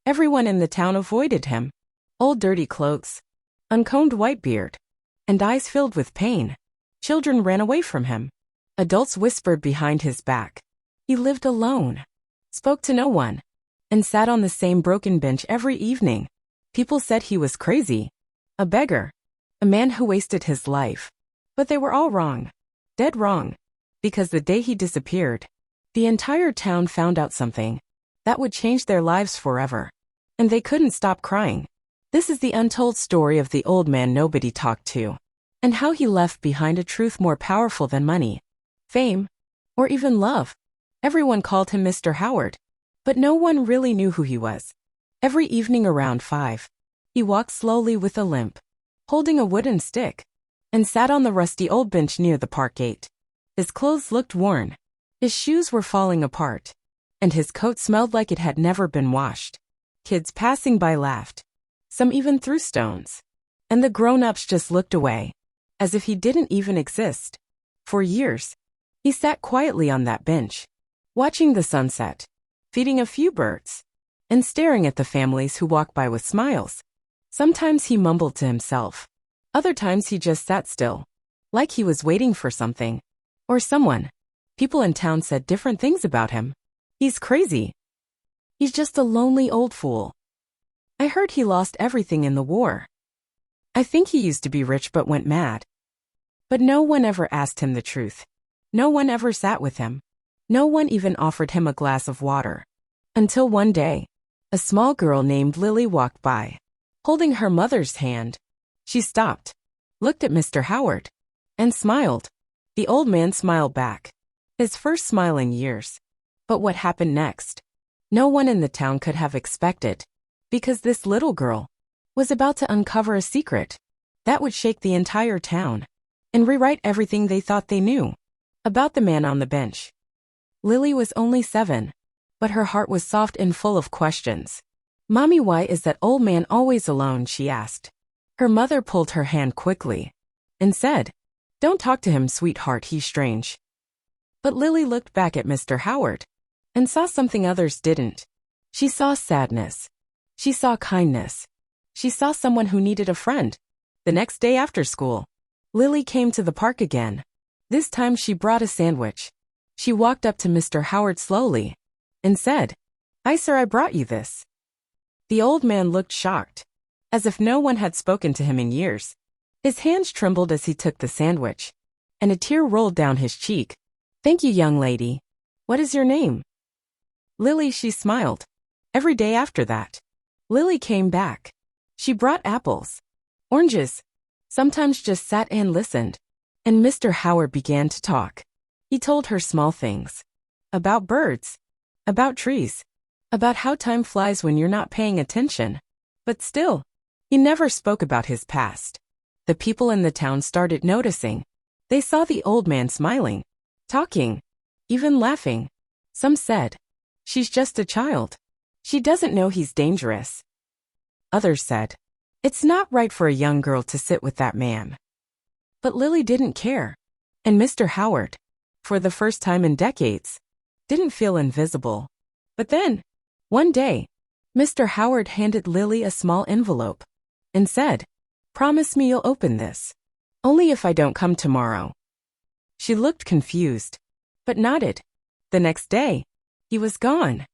Everyone in the town avoided him. Old dirty clothes, uncombed white beard, and eyes filled with pain. Children ran away from him. Adults whispered behind his back. He lived alone, spoke to no one, and sat on the same broken bench every evening. People said he was crazy, a beggar, a man who wasted his life. But they were all wrong, dead wrong, because the day he disappeared, the entire town found out something that would change their lives forever. And they couldn't stop crying. This is the untold story of the old man nobody talked to, and how he left behind a truth more powerful than money, fame, or even love. Everyone called him Mr. Howard, but no one really knew who he was. Every evening around 5, he walked slowly with a limp, holding a wooden stick, and sat on the rusty old bench near the park gate. His clothes looked worn, his shoes were falling apart, and his coat smelled like it had never been washed. Kids passing by laughed. Some even threw stones. And the grown-ups just looked away, as if he didn't even exist. For years, he sat quietly on that bench, watching the sunset, feeding a few birds, and staring at the families who walked by with smiles. Sometimes he mumbled to himself. Other times he just sat still, like he was waiting for something, or someone. People in town said different things about him. He's crazy. He's just a lonely old fool. I heard he lost everything in the war. I think he used to be rich but went mad. But no one ever asked him the truth. No one ever sat with him. No one even offered him a glass of water. Until one day, a small girl named Lily walked by, holding her mother's hand. She stopped, looked at Mr. Howard, and smiled. The old man smiled back. His first smile in years. But what happened next? No one in the town could have expected, because this little girl was about to uncover a secret that would shake the entire town and rewrite everything they thought they knew about the man on the bench. Lily was only 7, but her heart was soft and full of questions. "Mommy, why is that old man always alone?" she asked. Her mother pulled her hand quickly and said, "Don't talk to him, sweetheart, he's strange." But Lily looked back at Mr. Howard and saw something others didn't. She saw sadness. She saw kindness. She saw someone who needed a friend. The next day after school, Lily came to the park again. This time she brought a sandwich. She walked up to Mr. Howard slowly and said, "Hi, sir, I brought you this." The old man looked shocked, as if no one had spoken to him in years. His hands trembled as he took the sandwich, and a tear rolled down his cheek. "Thank you, young lady. What is your name?" "Lily," she smiled. Every day after that, Lily came back. She brought apples, oranges, sometimes just sat and listened. And Mr. Howard began to talk. He told her small things. About birds, about trees, about how time flies when you're not paying attention. But still, he never spoke about his past. The people in the town started noticing. They saw the old man smiling, talking, even laughing. Some said, "She's just a child. She doesn't know he's dangerous." Others said, "It's not right for a young girl to sit with that man." But Lily didn't care. And Mr. Howard, for the first time in decades, didn't feel invisible. But then, one day, Mr. Howard handed Lily a small envelope and said, "Promise me you'll open this. Only if I don't come tomorrow." She looked confused, but nodded. The next day, he was gone.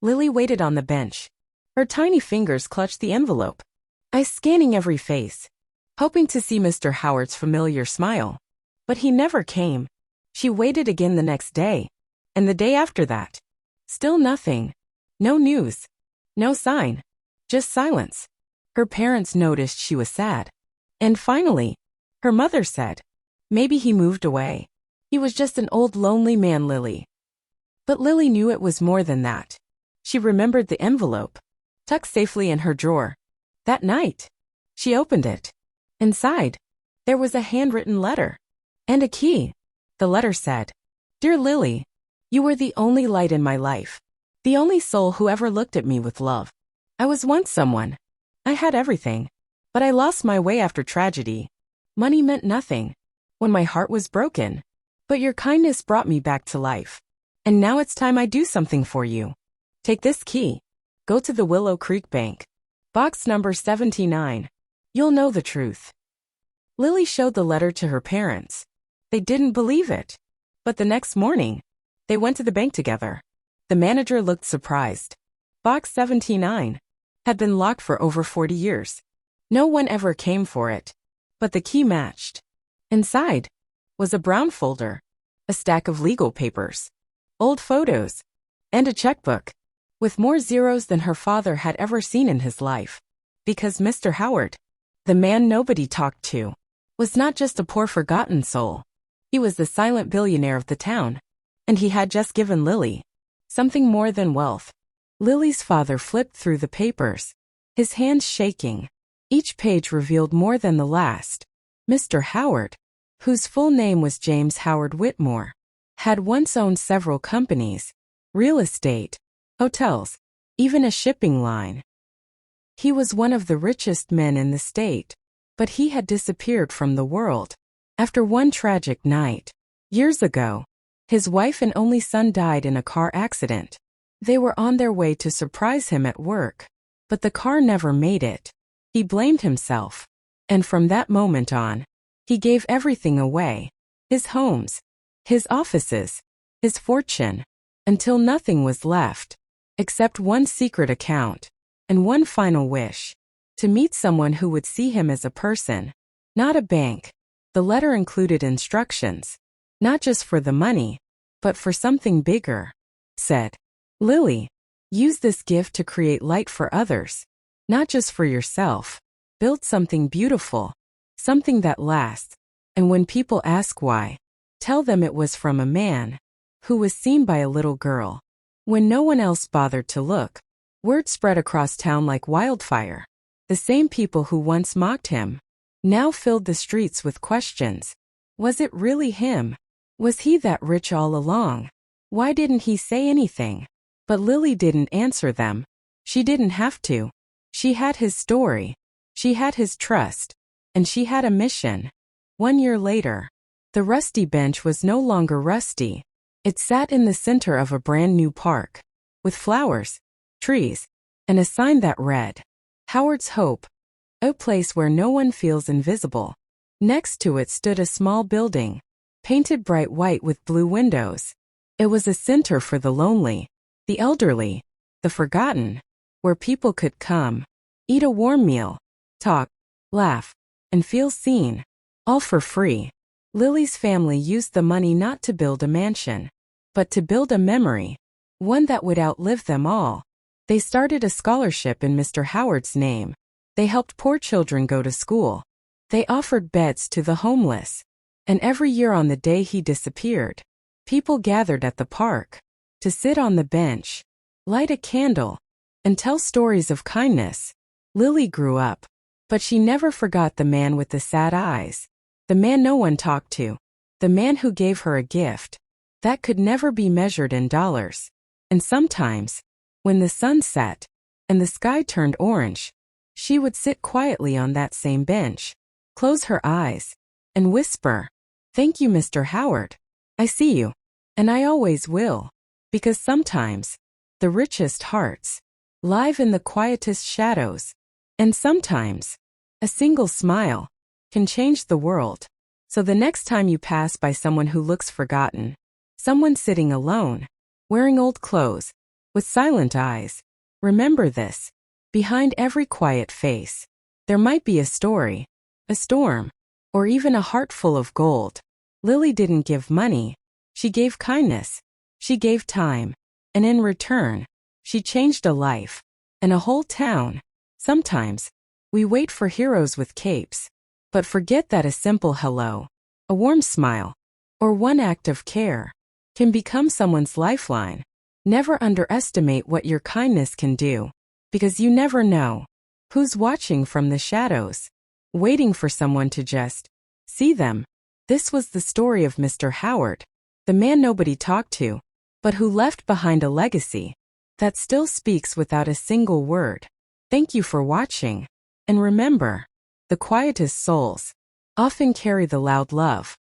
Lily waited on the bench. Her tiny fingers clutched the envelope, eyes scanning every face, hoping to see Mr. Howard's familiar smile. But he never came. She waited again the next day, and the day after that. Still nothing. No news. No sign. Just silence. Her parents noticed she was sad. And finally, her mother said, "Maybe he moved away. He was just an old lonely man, Lily." But Lily knew it was more than that. She remembered the envelope, tucked safely in her drawer. That night, she opened it. Inside, there was a handwritten letter and a key. The letter said, "Dear Lily, you were the only light in my life, the only soul who ever looked at me with love. I was once someone. I had everything, but I lost my way after tragedy. Money meant nothing when my heart was broken. But your kindness brought me back to life. And now it's time I do something for you. Take this key. Go to the Willow Creek Bank. Box number 79. You'll know the truth. Lily showed the letter to her parents. They didn't believe it. But the next morning, they went to the bank together. The manager looked surprised. Box 79 had been locked for over 40 years. No one ever came for it. But the key matched. Inside was a brown folder, a stack of legal papers, old photos, and a checkbook, with more zeros than her father had ever seen in his life. Because Mr. Howard, the man nobody talked to, was not just a poor forgotten soul. He was the silent billionaire of the town. And he had just given Lily something more than wealth. Lily's father flipped through the papers, his hands shaking. Each page revealed more than the last. Mr. Howard, whose full name was James Howard Whitmore, had once owned several companies, real estate, hotels, even a shipping line. He was one of the richest men in the state, but he had disappeared from the world. After one tragic night, years ago, his wife and only son died in a car accident. They were on their way to surprise him at work, but the car never made it. He blamed himself, and from that moment on, he gave everything away, his homes, his offices, his fortune, until nothing was left, except one secret account, and one final wish, to meet someone who would see him as a person, not a bank. The letter included instructions, not just for the money, but for something bigger. Said, Lily, use this gift to create light for others, not just for yourself. Build something beautiful, something that lasts, and when people ask why, tell them it was from a man who was seen by a little girl. When no one else bothered to look, word spread across town like wildfire. The same people who once mocked him now filled the streets with questions. Was it really him? Was he that rich all along? Why didn't he say anything? But Lily didn't answer them. She didn't have to. She had his story. She had his trust. And she had a mission. 1 year later, the rusty bench was no longer rusty. It sat in the center of a brand new park, with flowers, trees, and a sign that read, Howard's Hope, a place where no one feels invisible. Next to it stood a small building, painted bright white with blue windows. It was a center for the lonely, the elderly, the forgotten, where people could come, eat a warm meal, talk, laugh, and feel seen, all for free. Lily's family used the money not to build a mansion, but to build a memory, one that would outlive them all. They started a scholarship in Mr. Howard's name. They helped poor children go to school. They offered beds to the homeless. And every year on the day he disappeared, people gathered at the park to sit on the bench, light a candle, and tell stories of kindness. Lily grew up, but she never forgot the man with the sad eyes, the man no one talked to, the man who gave her a gift that could never be measured in dollars. And sometimes, when the sun set and the sky turned orange, she would sit quietly on that same bench, close her eyes, and whisper, Thank you, Mr. Howard. I see you, and I always will. Because sometimes, the richest hearts live in the quietest shadows. And sometimes, a single smile can change the world. So the next time you pass by someone who looks forgotten, someone sitting alone, wearing old clothes, with silent eyes, remember this. Behind every quiet face, there might be a story, a storm, or even a heart full of gold. Lily didn't give money. She gave kindness. She gave time. And in return, she changed a life and a whole town. Sometimes, we wait for heroes with capes, but forget that a simple hello, a warm smile, or one act of care can become someone's lifeline. Never underestimate what your kindness can do, because you never know who's watching from the shadows, waiting for someone to just see them. This was the story of Mr. Howard, the man nobody talked to, but who left behind a legacy that still speaks without a single word. Thank you for watching, and remember, the quietest souls often carry the loud love.